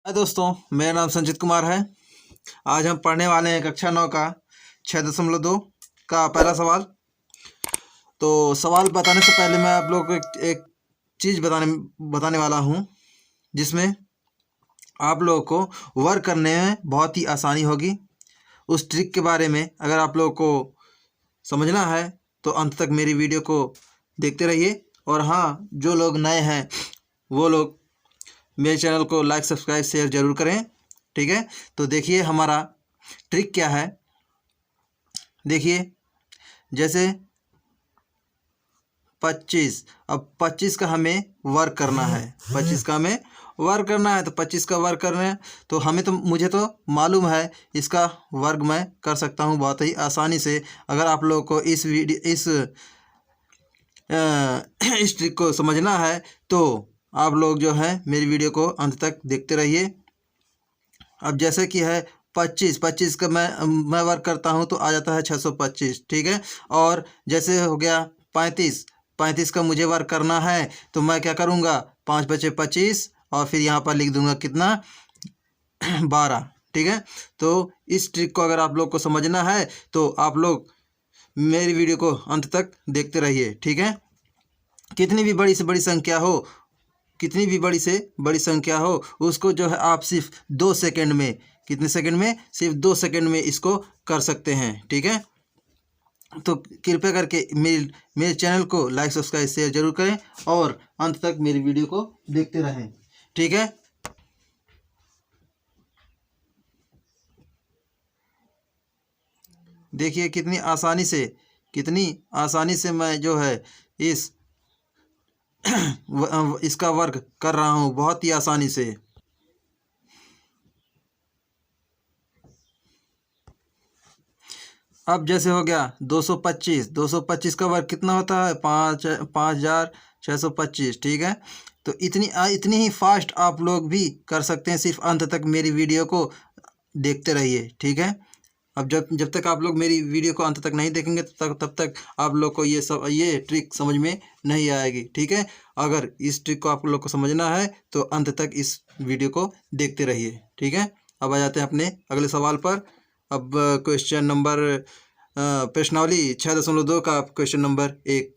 हाय दोस्तों, मेरा नाम संजीत कुमार है। आज हम पढ़ने वाले हैं कक्षा 9 का 6.2 का पहला सवाल। तो सवाल बताने से पहले मैं आप लोगों को एक चीज़ बताने वाला हूँ, जिसमें आप लोगों को वर्क करने में बहुत ही आसानी होगी। उस ट्रिक के बारे में अगर आप लोगों को समझना है तो अंत तक मेरी वीडियो को देखते रहिए। और हाँ, जो लोग नए हैं वो लोग मेरे चैनल को लाइक, सब्सक्राइब, शेयर ज़रूर करें। ठीक है, तो देखिए हमारा ट्रिक क्या है। देखिए, जैसे 25, अब 25 का हमें वर्क करना है। 25 का हमें वर्क करना है, तो 25 का वर्क करना है तो मुझे तो मालूम है इसका वर्क मैं कर सकता हूँ बहुत ही आसानी से। अगर आप लोगों को इस ट्रिक को समझना है तो आप लोग जो है मेरी वीडियो को अंत तक देखते रहिए। अब जैसे कि है 25 का मैं वर्क करता हूं तो आ जाता है 625। ठीक है, और जैसे हो गया 35 का मुझे वर्क करना है तो मैं क्या करूंगा, 5 बचे 25 और फिर यहाँ पर लिख दूंगा कितना 12। ठीक है, तो इस ट्रिक को अगर आप लोग को समझना है तो आप लोग मेरी वीडियो को अंत तक देखते रहिए। ठीक है, कितनी भी बड़ी से बड़ी संख्या हो, कितनी भी बड़ी से बड़ी संख्या हो, उसको जो है आप सिर्फ 2 सेकंड में, कितने सेकंड में, सिर्फ 2 सेकंड में इसको कर सकते हैं। ठीक है, तो कृपया करके मेरे चैनल को लाइक, सब्सक्राइब, शेयर जरूर करें और अंत तक मेरी वीडियो को देखते रहें। ठीक है, देखिए कितनी आसानी से मैं जो है इसका वर्क कर रहा हूँ बहुत ही आसानी से। अब जैसे हो गया 225 का वर्क कितना होता है, 5,625। ठीक है, तो इतनी ही फास्ट आप लोग भी कर सकते हैं, सिर्फ अंत तक मेरी वीडियो को देखते रहिए। ठीक है, अब जब तक आप लोग मेरी वीडियो को अंत तक नहीं देखेंगे तब तक आप लोग को ये ट्रिक समझ में नहीं आएगी। ठीक है, अगर इस ट्रिक को आप लोग को समझना है तो अंत तक इस वीडियो को देखते रहिए। ठीक है, अब आ जाते हैं अपने अगले सवाल पर। अब क्वेश्चन नंबर प्रश्नावली 6.2 का क्वेश्चन नंबर 1।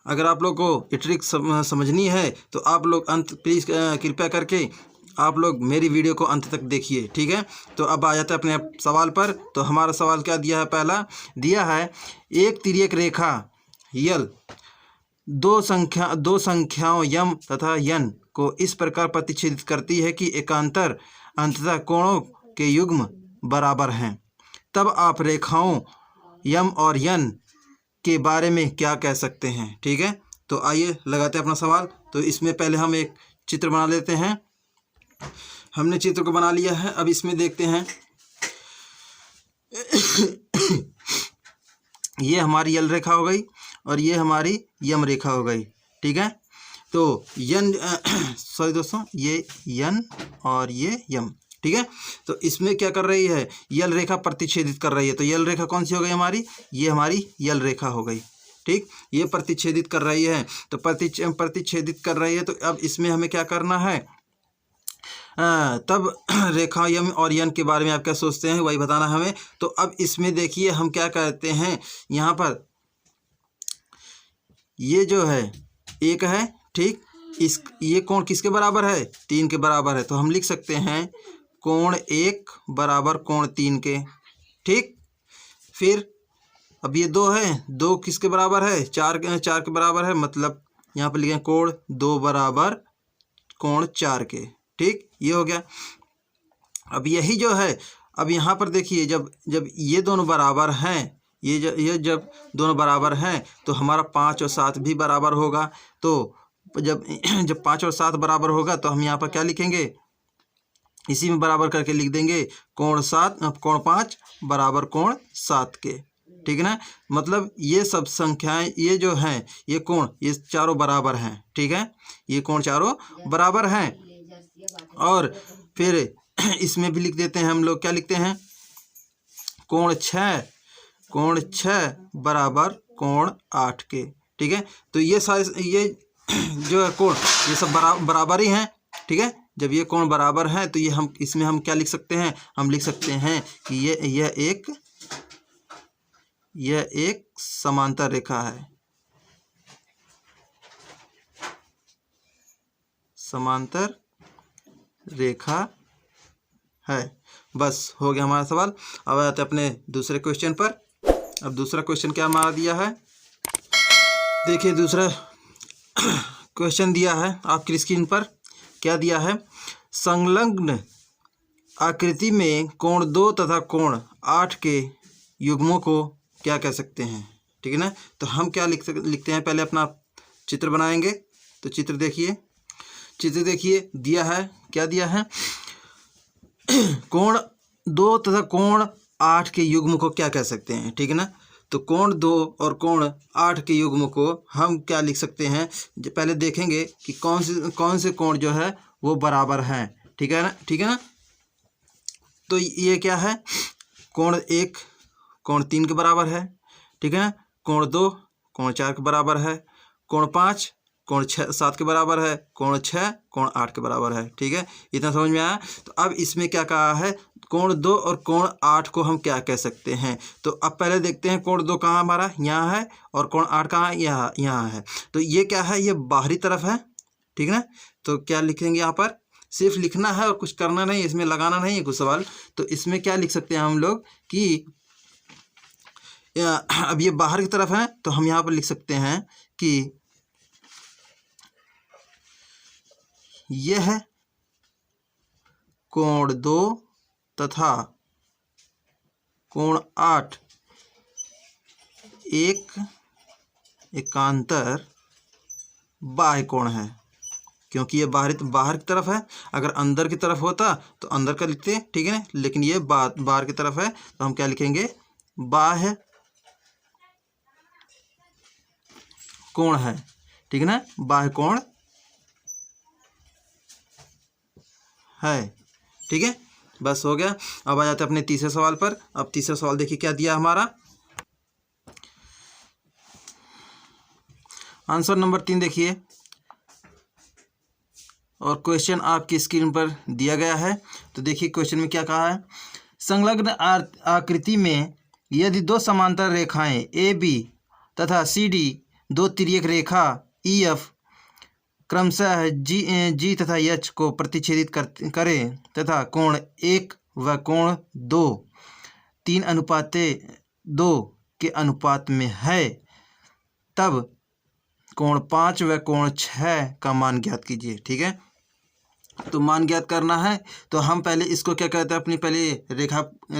अगर आप लोग को ये ट्रिक समझनी है तो आप लोग प्लीज़ कृपया करके आप लोग मेरी वीडियो को अंत तक देखिए। ठीक है, तो अब आ जाते हैं अपने सवाल पर। तो हमारा सवाल क्या दिया है, पहला दिया है एक तिर्यक रेखा यल दो संख्याओं यम तथा यन को इस प्रकार प्रतिच्छेदित करती है कि एकांतर अंततः कोणों के युग्म बराबर हैं। तब आप रेखाओं यम और यन के बारे में क्या कह सकते हैं। ठीक है, तो आइए लगाते हैं अपना सवाल। तो इसमें पहले हम एक चित्र बना लेते हैं। हमने चित्र को बना लिया है, अब इसमें देखते हैं ये हमारी यल रेखा हो गई और ये हमारी यम रेखा हो गई। ठीक है, तो सॉरी दोस्तों, ये यन और ये यम। ठीक है, तो इसमें क्या कर रही है, यल रेखा प्रतिच्छेदित कर रही है। तो यल रेखा कौन सी हो गई हमारी, ये हमारी यल रेखा हो गई। ठीक, ये प्रतिच्छेदित कर रही है, तो प्रतिच्छेदित कर रही है। तो अब इसमें हमें क्या करना है, तब रेखा यम और यन के बारे में आप क्या सोचते हैं वही बताना हमें। तो अब इसमें देखिए हम क्या कहते हैं, यहाँ पर ये जो है एक है। ठीक, ये कोण किसके बराबर है, 3 के बराबर है। तो हम लिख सकते हैं कोण 1 बराबर कोण 3 के। ठीक, फिर अब ये 2 है, 2 किसके बराबर है, 4 के बराबर है, मतलब यहाँ पर लिखें कोण 2 बराबर कोण 4 के। ठीक, ये हो गया। अब यही जो है, अब यहाँ पर देखिए जब ये दोनों बराबर हैं, ये जब दोनों बराबर हैं तो हमारा 5 और 7 भी बराबर होगा। तो जब 5 और 7 बराबर होगा तो हम यहाँ पर क्या लिखेंगे, इसी में बराबर करके लिख देंगे कोण 5 बराबर कोण 7 के। ठीक है ना, मतलब ये सब संख्याएं, ये जो हैं, ये कोण, ये चारों बराबर हैं। ठीक है, ये कोण चारों बराबर हैं। और फिर इसमें भी लिख देते हैं हम लोग, क्या लिखते हैं, कोण 6 बराबर कोण 8 के। ठीक है, तो ये सारे ये जो है कोण, ये सब बराबर ही हैं। ठीक है। जब ये कोण बराबर हैं तो ये हम इसमें हम क्या लिख सकते हैं, हम लिख सकते हैं कि यह एक समांतर रेखा है, समांतर रेखा है। बस हो गया हमारा सवाल। अब आते हैं अपने दूसरे क्वेश्चन पर। अब दूसरा क्वेश्चन क्या हमारा दिया है, देखिए दूसरा क्वेश्चन दिया है आपकी स्क्रीन पर। क्या दिया है, संलग्न आकृति में कोण 2 तथा कोण 8 के युग्मों को क्या कह सकते हैं, ठीक है ना। तो हम क्या लिखते हैं, पहले अपना चित्र बनाएंगे। तो चित्र देखिए दिया है, क्या दिया है, कोण 2 तथा कोण 8 के युग्म को क्या कह सकते हैं, ठीक है ना। तो कोण 2 और कोण 8 के युग्म को हम क्या लिख सकते हैं, पहले देखेंगे कि कौन से कोण जो है वो बराबर हैं, ठीक है ना। तो ये क्या है, कोण 1 कोण 3 के बराबर है, ठीक है ना। कोण 2 कोण 4 के बराबर है, कोण 5 कोण 7 के बराबर है, कोण 6 कोण 8 के बराबर है, ठीक है। इतना समझ में आया। तो अब इसमें क्या कहा है, कोण 2 और कोण 8 को हम क्या कह सकते हैं। तो अब पहले देखते हैं कोण 2 कहाँ हमारा, यहाँ है, और कोण 8 कहाँ है, यहाँ है। तो ये क्या है, ये बाहरी तरफ है, ठीक है ना। तो क्या लिखेंगे यहाँ पर, सिर्फ लिखना है और कुछ करना नहीं, इसमें लगाना नहीं है कुछ सवाल। तो इसमें क्या लिख सकते हैं हम लोग कि अब ये बाहर की तरफ है, तो हम यहाँ पर लिख सकते हैं कि यह कोण 2 तथा कोण 8 एक एकांतर बाह्य कोण है, क्योंकि ये बाहर की तरफ है। अगर अंदर की तरफ होता तो अंदर का लिखते, ठीक है ना, लेकिन ये बाहर की तरफ है, तो हम क्या लिखेंगे, बाह्य कोण है, ठीक है ना, बाह्य कोण है, ठीक है। बस हो गया। अब आ जाते हैं अपने तीसरे सवाल पर। अब तीसरा सवाल देखिए क्या दिया हमारा, आंसर नंबर 3 देखिए, और क्वेश्चन आपकी स्क्रीन पर दिया गया है। तो देखिए क्वेश्चन में क्या कहा है, संलग्न आकृति में यदि दो समांतर रेखाएं AB तथा CD, दो तिर्यक रेखा EF क्रमशः G तथा H को प्रतिच्छेदित करें तथा कोण 1 व कोण 2 3:2 के अनुपात में है, तब कोण 5 व कोण 6 का मान ज्ञात कीजिए, ठीक है। तो मान ज्ञात करना है, तो हम पहले इसको क्या कहते हैं, अपनी पहले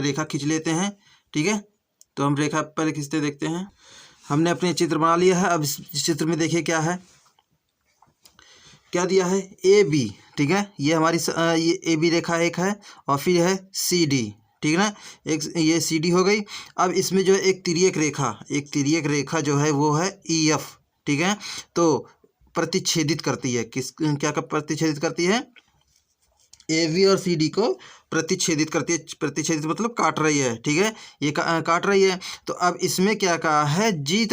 रेखा खींच लेते हैं, ठीक है। तो हम रेखा पहले खींचते देखते हैं। हमने अपने चित्र बना लिया है। अब इस चित्र में देखिए क्या है, क्या दिया है, AB, ठीक है। ये हमारी ये AB रेखा एक है, और फिर है CD, ठीक है ना। एक ये CD हो गई। अब इसमें जो है एक तिर्यक रेखा जो है वो है EF, ठीक है। तो प्रतिच्छेदित करती है, क्या प्रतिच्छेदित करती है, AB और CD को प्रतिच्छेदित करती है। प्रतिच्छेदित मतलब काट रही है, ठीक है, ये काट रही है। तो अब इसमें क्या कहा है, G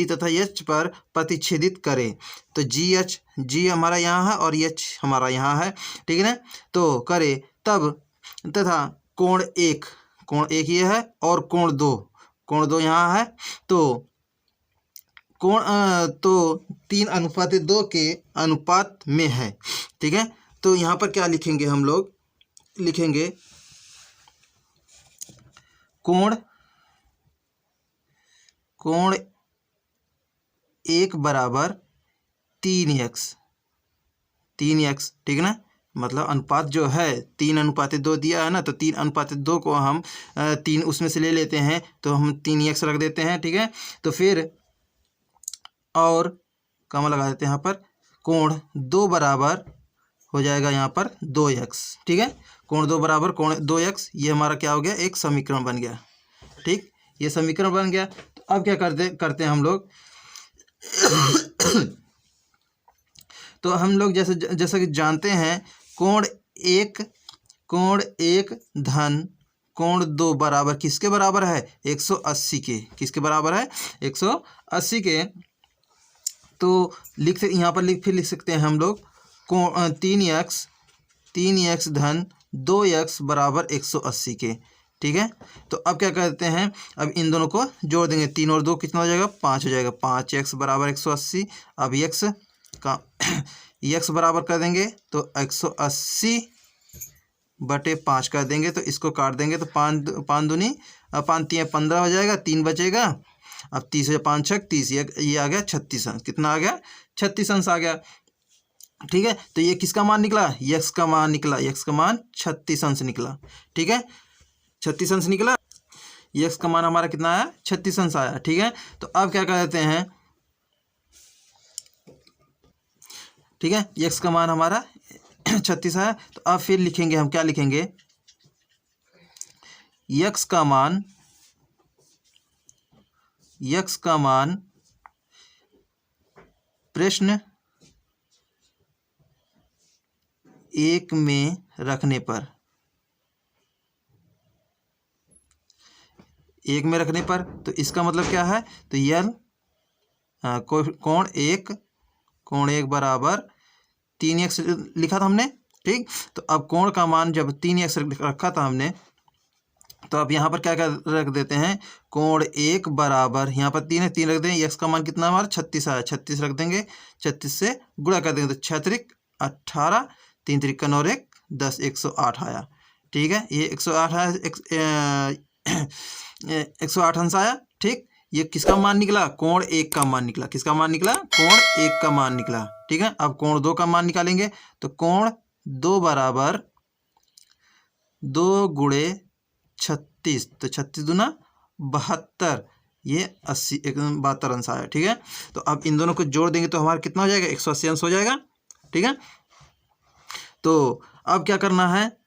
तथा H पर प्रतिच्छेदित करें। तो G हमारा यहाँ है और H हमारा यहाँ है, ठीक है ना। तो करे तब तथा कोण 1 ये है, और कोण 2 यहाँ है। तो कोण तो 3:2 के अनुपात में है, ठीक है। तो यहाँ पर क्या लिखेंगे, हम लोग लिखेंगे कोण 1 बराबर 3x, ठीक है ना। मतलब अनुपात जो है 3:2 दिया है ना, तो 3:2 को हम 3 उसमें से ले लेते हैं, तो हम 3x रख देते हैं, ठीक है। तो फिर और कॉमा लगा देते हैं यहाँ पर, कोण 2 बराबर हो जाएगा यहाँ पर 2x, ठीक है। कोण 2 बराबर कोण 2x, ये हमारा क्या हो गया, एक समीकरण बन गया, ठीक, ये समीकरण बन गया। तो अब क्या करते हैं हम लोग तो हम लोग जैसा कि जानते हैं, कोण 1 धन कोण 2 बराबर किसके बराबर है, 180 के। किसके बराबर है, 180 के। तो यहाँ पर फिर लिख सकते हैं हम लोग तीन एक्स धन 2x बराबर 180 के। ठीक है, तो अब क्या करते हैं, अब इन दोनों को जोड़ देंगे। 3 और 2 कितना हो जाएगा, 5 हो जाएगा। 5x बराबर 180। अब x का x बराबर कर देंगे तो 180 बटे 5 कर देंगे, तो इसको काट देंगे तो 5 दूनी 5 3 15 हो जाएगा, 3 बचेगा। अब 30 या 5 6 30, ये आ गया 36 अंश। कितना आ गया, 36 अंश आ गया। ठीक है, तो ये किसका मान निकला, यक्स का मान निकला। यक्स का मान 36 अंश निकला। ठीक है, 36 अंश निकला। यक्स का मान हमारा कितना आया, 36 अंश आया। ठीक है, तो अब क्या कहते हैं, ठीक है, यक्स का मान हमारा 36 है। तो अब फिर लिखेंगे हम, क्या लिखेंगे, यक्स का मान प्रश्न 1 में रखने पर, 1 में रखने पर, तो इसका मतलब क्या है, तो यल कोण एक बराबर 3x लिखा था हमने। ठीक, तो अब कोण का मान जब 3x रखा था हमने, तो अब यहाँ पर क्या क्या रख देते हैं, कोण एक बराबर, यहाँ पर 3 है, 3 रख देंगे। x का मान कितना हमारा 36 आया, 36 रख देंगे, 36 से गुणा कर देंगे तो 6 त्रिक 18, 3 त्रिक 9 और 1 10, 108 आया। ठीक है, ये 108 आया, 108 अंश आया। ठीक, ये किसका मान निकला, कोण एक का मान निकला। किसका मान निकला, कोण एक का मान निकला। ठीक है, अब कोण 2 का मान निकालेंगे, तो कोण 2 बराबर 2 गुणे 36, तो 36 दूना 72, ये 80 72 अंश आया। ठीक है, तो अब इन दोनों को जोड़ देंगे तो हमारा कितना हो जाएगा, 180 अंश हो जाएगा। ठीक है, तो अब क्या करना है,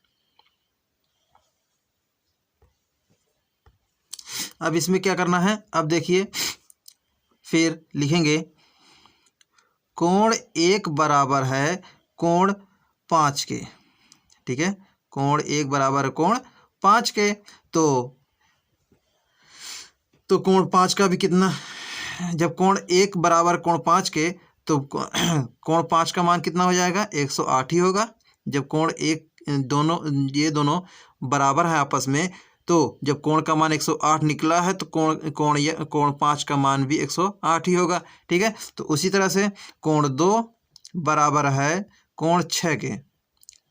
अब इसमें क्या करना है, अब देखिए फिर लिखेंगे, कोण एक बराबर है कोण 5 के। ठीक है, कोण एक बराबर है कोण 5 के, तो कोण 5 का भी कितना, जब कोण एक बराबर कोण 5 के, तो कोण 5 का मान कितना हो जाएगा, 108 ही होगा। जब कोण एक ये दोनों बराबर है आपस में, तो जब कोण का मान 108 निकला है, तो कोण 5 का मान भी 108 ही होगा। ठीक है, तो उसी तरह से कोण 2 बराबर है कोण 6 के।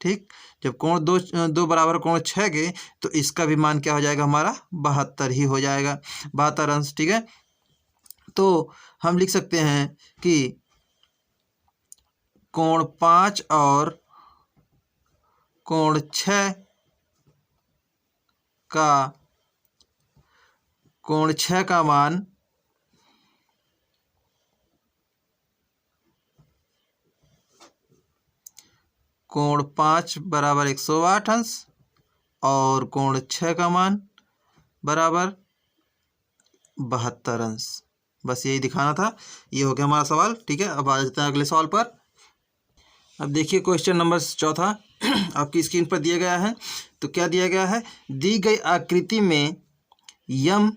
ठीक, जब कोण 2 बराबर कोण 6 के, तो इसका भी मान क्या हो जाएगा हमारा, 72 ही हो जाएगा, 72 अंश। ठीक है, तो हम लिख सकते हैं कि कोण 5 और कोण 6 का, कोण 6 का मान कोण 5 बराबर 108 अंश और कोण 6 का मान बराबर 72 अंश। बस यही दिखाना था, ये हो गया हमारा सवाल। ठीक है, अब आ जाते हैं अगले सवाल पर। अब देखिए क्वेश्चन नंबर 4 आपकी स्क्रीन पर दिया गया है। तो क्या दिया गया है, दी गई आकृति में यम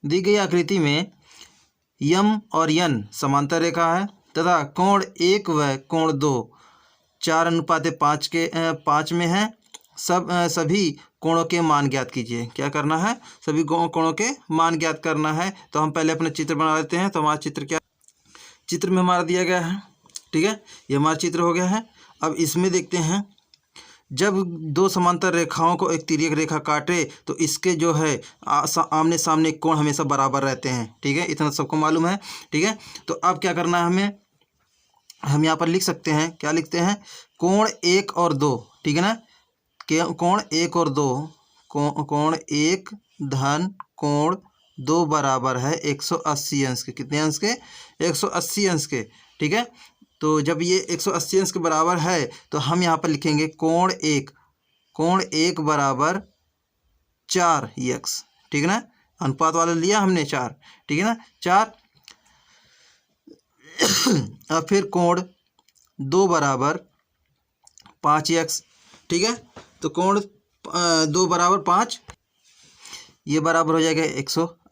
दी गई आकृति में यम और यन समांतर रेखा है तथा कोण 1 व कोण 2 4:5 में है। सभी कोणों के मान ज्ञात कीजिए। क्या करना है, सभी कोणों के मान ज्ञात करना है। तो हम पहले अपना चित्र बना लेते हैं। तो हमारा चित्र क्या, चित्र में हमारा दिया गया है। ठीक है, ये हमारा चित्र हो गया है। अब इसमें देखते हैं, जब दो समांतर रेखाओं को एक तिर्यक रेखा काटे तो इसके जो है आमने सामने कोण हमेशा बराबर रहते हैं। ठीक है, इतना सबको मालूम है। ठीक है, तो अब क्या करना है हमें, हम यहाँ पर लिख सकते हैं, क्या लिखते हैं, कोण 1 और 2। ठीक है ना, कोण 1 और 2, कोण 1 धन कोण 2 बराबर है 180 अंश के। कितने अंश के, 180 अंश के। ठीक है, तो जब ये 180 अंश के बराबर है तो हम यहाँ पर लिखेंगे कोण 1 बराबर 4x। ठीक है ना, अनुपात वाला लिया हमने 4। ठीक है ना, 4। अब फिर कोण 2 बराबर 5x। ठीक है, तो कोण 2 बराबर 5, ये बराबर हो जाएगा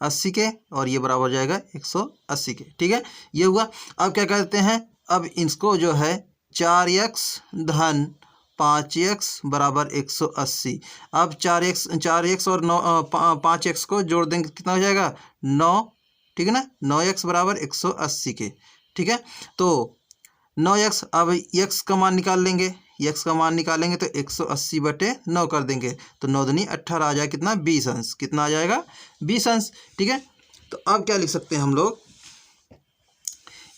80 के, और ये बराबर हो जाएगा 180 के। ठीक है, ये हुआ। अब क्या करते हैं, अब इसको जो है 4x धन 5x बराबर 180। अब 4x और 5x को जोड़ देंगे, कितना हो जाएगा 9। ठीक है ना, 9x बराबर 180 के। ठीक है, तो 9x, अब x का मान निकाल लेंगे, x का मान निकालेंगे तो 180/9 कर देंगे, तो 9 दूनी 18 आ जाएगा, कितना 20 अंश, कितना आ जाएगा 20 अंश। ठीक है, तो अब क्या लिख सकते हैं हम लोग,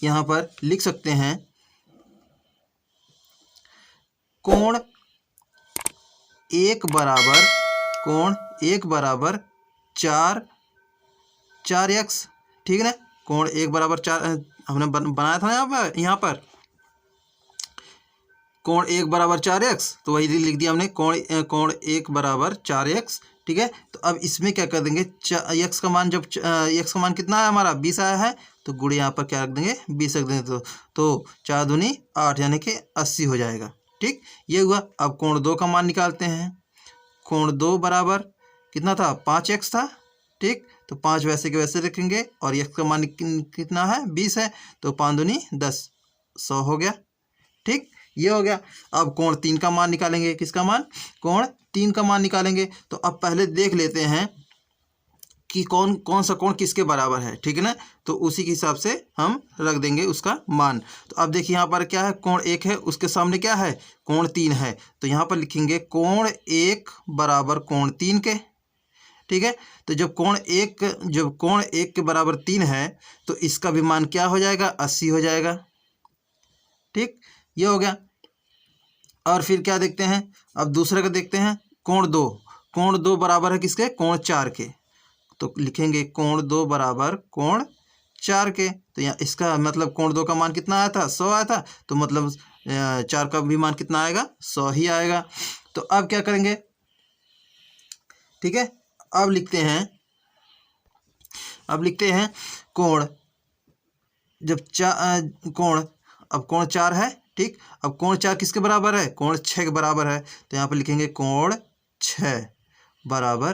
यहाँ पर लिख सकते हैं कोण 1 बराबर 4x। ठीक है ना, कोण 1 बराबर 4 हमने बनाया था यहाँ पर कोण 1 बराबर 4x, तो वही लिख दिया हमने, कोण 1 बराबर 4x। ठीक है, तो अब इसमें क्या कर देंगे, x का मान, जब x का मान कितना है हमारा 20 आया है, तो गुणे यहाँ पर क्या रख देंगे 20 रख देंगे, तो 4 दूनी 8 यानी कि 80 हो जाएगा। ठीक, ये हुआ। अब कोण 2 का मान निकालते हैं, कोण 2 बराबर कितना था 5x था। ठीक, तो 5 वैसे के वैसे रखेंगे, और x का मान कितना है 20 है, तो 5 दूनी 10, 100 हो गया। ठीक, ये हो गया। अब कोण 3 का मान निकालेंगे, किसका मान, कोण 3 का मान निकालेंगे। तो अब पहले देख लेते हैं कि कौन सा कोण किसके बराबर है। ठीक है ना, तो उसी के हिसाब से हम रख देंगे उसका मान। तो अब देखिए यहाँ पर क्या है, कोण 1 है, उसके सामने क्या है, कोण 3 है, तो यहाँ पर लिखेंगे कोण 1 बराबर कोण 3 के। ठीक है, तो जब कोण 1 के बराबर 3 है, तो इसका भी मान क्या हो जाएगा 80 हो जाएगा। ठीक, ये हो गया। और फिर क्या देखते हैं, अब दूसरे का देखते हैं, कोण 2 बराबर है किसके, कोण 4 के, तो लिखेंगे कोण 2 बराबर कोण 4 के। तो यहाँ इसका मतलब कोण 2 का मान कितना आया था 100 आया था, तो मतलब 4 का भी मान कितना आएगा 100 ही आएगा। तो अब क्या करेंगे, ठीक है, अब लिखते हैं कोण, जब कोण 4 है। ठीक, अब कोण 4 किसके बराबर है, कोण 6 के बराबर है, तो यहाँ पर लिखेंगे कोण 6 बराबर,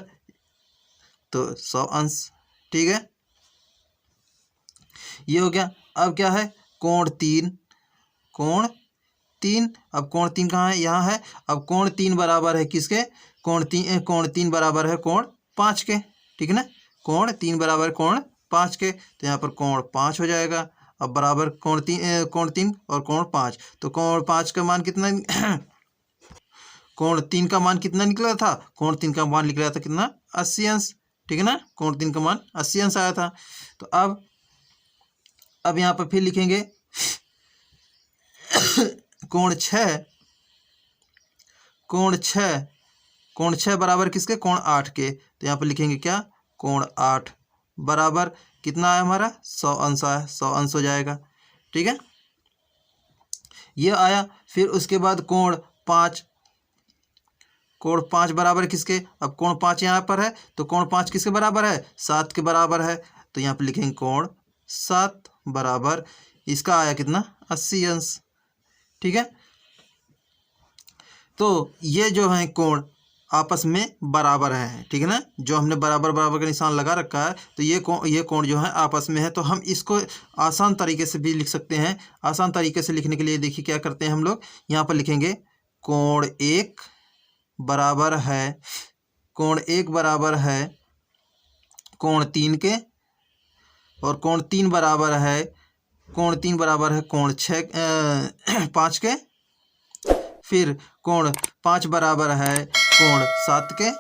तो 100 अंश। ठीक है, ये हो गया। अब क्या है, कोण 3, अब कोण 3 कहाँ है, यहाँ है। अब कोण 3 बराबर है किसके, कोण 3 बराबर है कोण 5 के। ठीक है ना, कोण 3 बराबर कोण 5 के, तो यहाँ पर कोण 5 हो जाएगा। अब बराबर कोण 3 और कोण 5, तो कोण 5 का मान कितना कोण 3 का मान कितना निकला था, कोण 3 का मान निकला था कितना 80 अंश। ठीक है ना, कोण 3 का मान 80 अंश आया था। तो अब यहाँ पर फिर लिखेंगे कोण 6 बराबर किसके, कोण 8 के, तो यहाँ पर लिखेंगे क्या, कोण 8 बराबर कितना आया हमारा 100 अंश आया, 100 अंश हो जाएगा। ठीक है, ये आया। फिर उसके बाद कोण 5 बराबर किसके, अब कोण 5 यहाँ पर है, तो कोण 5 किसके बराबर है 7 के बराबर है, तो यहाँ पर लिखेंगे कोण 7 बराबर, इसका आया कितना 80 अंश। ठीक है, तो ये जो है कोण आपस में बराबर है। ठीक है ना, जो हमने बराबर का निशान लगा रखा है, तो ये कोण जो है आपस में है। तो हम इसको आसान तरीके से भी लिख सकते हैं। आसान तरीके से लिखने के लिए देखिए क्या करते हैं हम लोग, यहाँ पर लिखेंगे कोण 1 बराबर है कोण 3 के, और कोण 3 बराबर है कोण 5 के। फिर कोण 5 बराबर है कोण 7 के,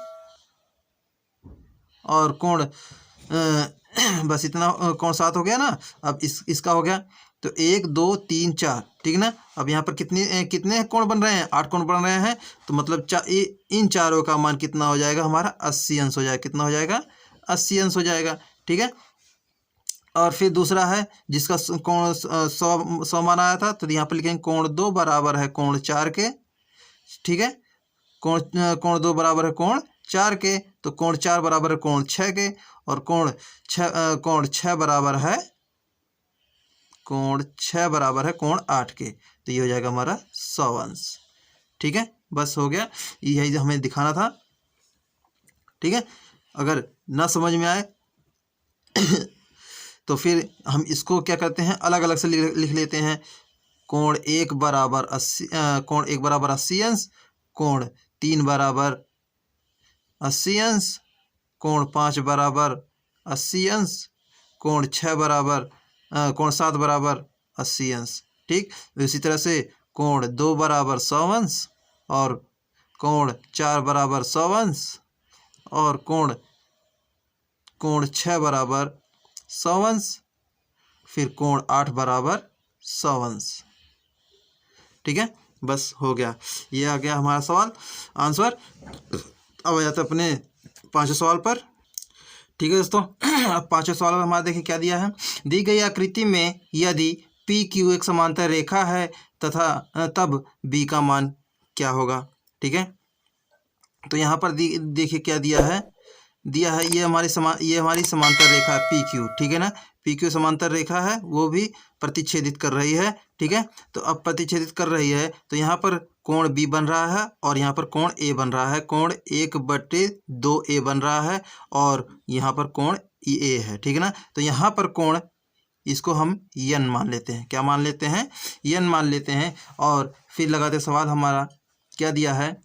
और कोण बस इतना, कोण 7 हो गया ना। अब इसका हो गया, तो 1 2 3 4। ठीक है ना, अब यहाँ पर कितने कोण बन रहे हैं, 8 कोण बन रहे हैं, तो मतलब इन चारों का मान कितना हो जाएगा हमारा 80 अंश हो जाएगा। कितना हो जाएगा 80 अंश हो जाएगा। ठीक है, और फिर दूसरा है जिसका कोण 100 मान आया था, तो यहाँ पर लिखेंगे कोण 2 बराबर है कोण 4 के। ठीक है, कोण 2 बराबर है कोण 4 के, तो कोण 4 बराबर है कोण 6 के, और कोण 6 बराबर है कोण 8 के, तो ये हो जाएगा हमारा 100 अंश। ठीक है, बस हो गया, यही हमें दिखाना था। ठीक है, अगर ना समझ में आए तो फिर हम इसको क्या करते हैं, अलग अलग से लिख लेते हैं। कोण 1 बराबर 80, कोण 1 बराबर 80 अंश, कोण 3 बराबर 80 अंश, कोण 5 बराबर 80 अंश, कोण 6 बराबर कोण 7 बराबर 80 अंश। ठीक, इसी तरह से कोण 2 बराबर 100 अंश, और कोण 4 बराबर 100 अंश, और कोण 6 बराबर 100 अंश, फिर कोण 8 बराबर 100 अंश। ठीक है, बस हो गया, ये आ गया हमारा सवाल आंसर। अब आ जाते अपने पांचवें सवाल पर। ठीक है दोस्तों, अब पांचवें सवाल में हमारा देखिए क्या दिया है। दी गई आकृति में यदि पी क्यू एक समांतर रेखा है तथा तब बी का मान क्या होगा। ठीक है, तो यहाँ पर देखिए क्या दिया है ये हमारी समांतर रेखा है पी क्यू। ठीक है ना, पी क्यू समांतर रेखा है, वो भी प्रतिच्छेदित कर रही है। ठीक है, तो अब प्रतिच्छेदित कर रही है तो यहाँ पर कोण बी बन रहा है और यहाँ पर कोण ए बन रहा है। कोण 1/2 बन रहा है और यहाँ पर कोण ए है। ठीक है ना, तो यहाँ पर कोण इसको हम यन मान लेते हैं। क्या मान लेते हैं? यन मान लेते हैं। और फिर लगाते सवाल हमारा क्या दिया है,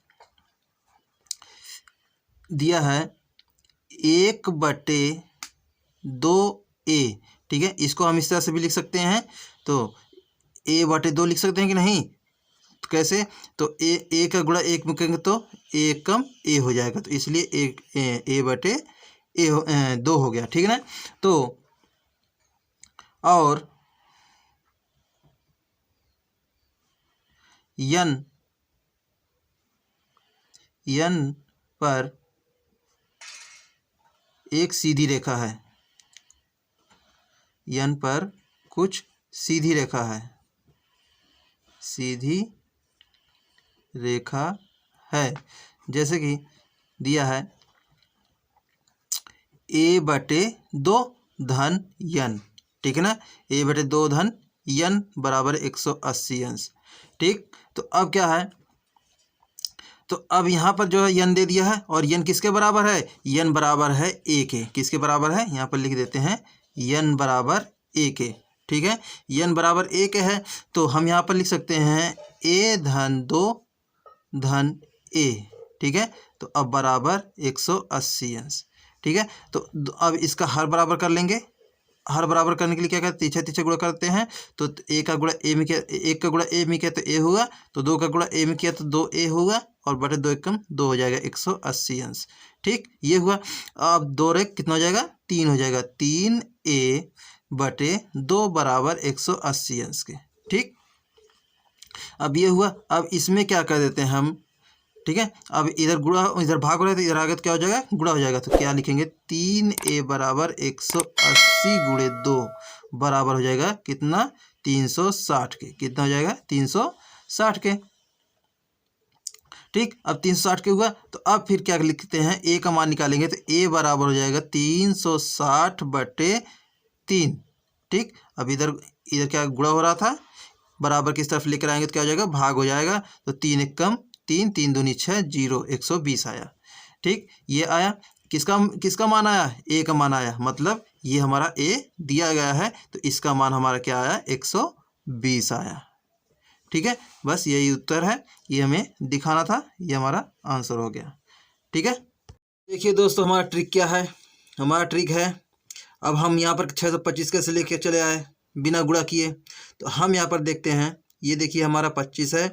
1/2a। ठीक है, इसको हम इस तरह से भी लिख सकते हैं, तो a/2 लिख सकते हैं कि नहीं? तो कैसे? तो ए का गुणा 1 में करेंगे तो a कम a हो जाएगा, तो इसलिए a/2 हो गया। ठीक है ना, तो और यन पर एक सीधी रेखा है, यन पर कुछ सीधी रेखा है, सीधी रेखा है, जैसे कि दिया है a/2 धन यन। ठीक है ना, a/2 धन यन बराबर 180 अंश। ठीक, तो अब क्या है, तो अब यहाँ पर जो है यन दे दिया है, और यन किसके बराबर है? यन बराबर है a के। किसके बराबर है? यहाँ पर लिख देते हैं यन बराबर a के। ठीक है, यन बराबर a के है, तो हम यहाँ पर लिख सकते हैं a/2 धन a। ठीक है, तो अब बराबर 180 अंश। ठीक है, तो अब इसका हर बराबर कर लेंगे। हर बराबर करने के लिए क्या करते हैं? तीछे गुणा करते हैं, तो एक का गुणा ए में किया, 1 का गुणा ए में किया तो ए हुआ, तो 2 का गुणा ए में किया तो 2a हुआ, और बटे 2 एकम 2 हो जाएगा 180 अंश। ठीक, ये हुआ। अब 2 रेख कितना हो जाएगा? 3 हो जाएगा, 3a/2 बराबर 180 अंश के। ठीक, अब ये हुआ। अब इसमें क्या कर देते हैं हम? ठीक है, अब इधर गुणा इधर भाग हो रहा है, तो इधर आगे तो क्या हो जाएगा? गुणा हो जाएगा, तो क्या लिखेंगे? 3a बराबर 180 गुणे 2 बराबर हो जाएगा कितना? 360 के। कितना हो जाएगा? 360 के। ठीक, अब 360 के हुआ, तो अब फिर क्या लिखते हैं? a का मान निकालेंगे, तो a बराबर हो जाएगा 360/3। ठीक, अब इधर क्या गुणा हो रहा था, बराबर किस तरफ लेकर आएंगे तो क्या हो जाएगा? भाग हो जाएगा, तो 3 एकम 3, 3 दूनी 6, 0, 120 आया। ठीक, ये आया। किसका मान आया? a का मान आया, मतलब ये हमारा a दिया गया है, तो इसका मान हमारा क्या आया? 120 आया। ठीक है, बस यही उत्तर है, ये हमें दिखाना था, ये हमारा आंसर हो गया। ठीक है, देखिए दोस्तों हमारा ट्रिक क्या है। हमारा ट्रिक है, अब हम यहाँ पर 625 कैसे लेके चले आए बिना गुणा किए, तो हम यहाँ पर देखते हैं, ये देखिए हमारा 25 है।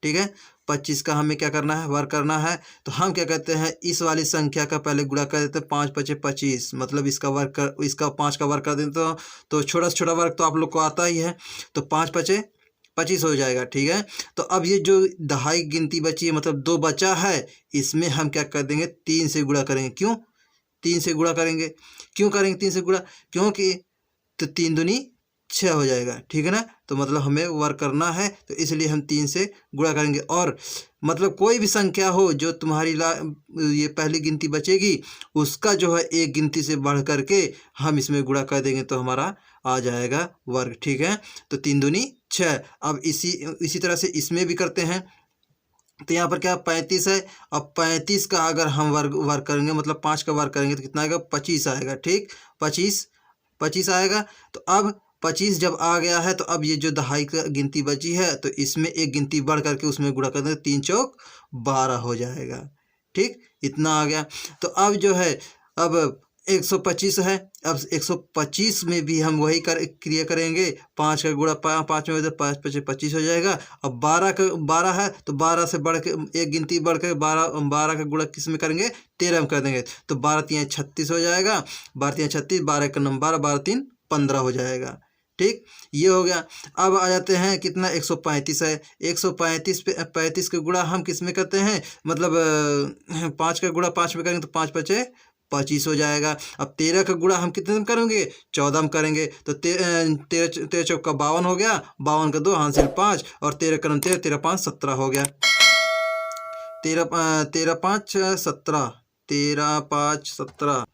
ठीक है, 25 का हमें क्या करना है? वर्ग करना है। तो हम क्या कहते हैं? इस वाली संख्या का पहले गुणा कर देते हैं, 5 × 5 = 25, मतलब इसका वर्ग कर, इसका 5 का वर्ग कर देते तो छोटा से छोटा वर्ग तो आप लोग को आता ही है, तो 5 × 5 = 25 हो जाएगा। ठीक है, तो अब ये जो दहाई गिनती बची है, मतलब 2 बचा है, इसमें हम क्या कर देंगे? 3 से गुणा करेंगे। क्यों 3 से गुणा करेंगे? क्यों करेंगे 3 से गुणा? क्योंकि तो 3 दूनी 6 हो जाएगा। ठीक है ना, तो मतलब हमें वर्ग करना है, तो इसलिए हम 3 से गुणा करेंगे। और मतलब कोई भी संख्या हो जो तुम्हारी ये पहली गिनती बचेगी, उसका जो है एक गिनती से बढ़ करके हम इसमें गुणा कर देंगे, तो हमारा आ जाएगा वर्ग। ठीक है, तो 3 दूनी 6। अब इसी तरह से इसमें भी करते हैं, तो यहाँ पर क्या 35 है। अब 35 का अगर हम वर्ग करेंगे, मतलब 5 का वर्ग करेंगे, तो कितना आएगा? 25 आएगा। ठीक, 25 25 आएगा। तो अब 25 जब आ गया है तो अब ये जो दहाई का गिनती बची है तो इसमें एक गिनती बढ़ करके उसमें गुणा कर देंगे, 3 चौक 12 हो जाएगा। ठीक, इतना आ गया। तो अब जो है अब 125 है, अब 125 में भी हम वही क्रिया करेंगे, 5 का गुणा 5 में 5 5 25 हो जाएगा। अब 12 है तो 12 से बढ़ के एक गिनती बढ़ के 12 का गुणा किस में करेंगे, 13 में कर देंगे। तो 12 3 36 हो जाएगा, 12 3 36, 12 1 12, 12 3 15 हो जाएगा। ठीक, ये हो गया। अब आ जाते हैं कितना, 135 है। 135 पे 35 का गुणा हम किस में करते हैं, मतलब 5 का गुणा 5 में करेंगे तो 5 5 25 हो जाएगा। अब 13 का गुणा हम कितने में करेंगे, 14 में करेंगे। तो 13 चौका 52 हो गया, 52 का 2 हासिल 5, और 13 का 13, 13 5 17 हो गया। 13 5 17, 13 5 17,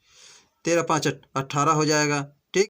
13 5 18 हो जाएगा।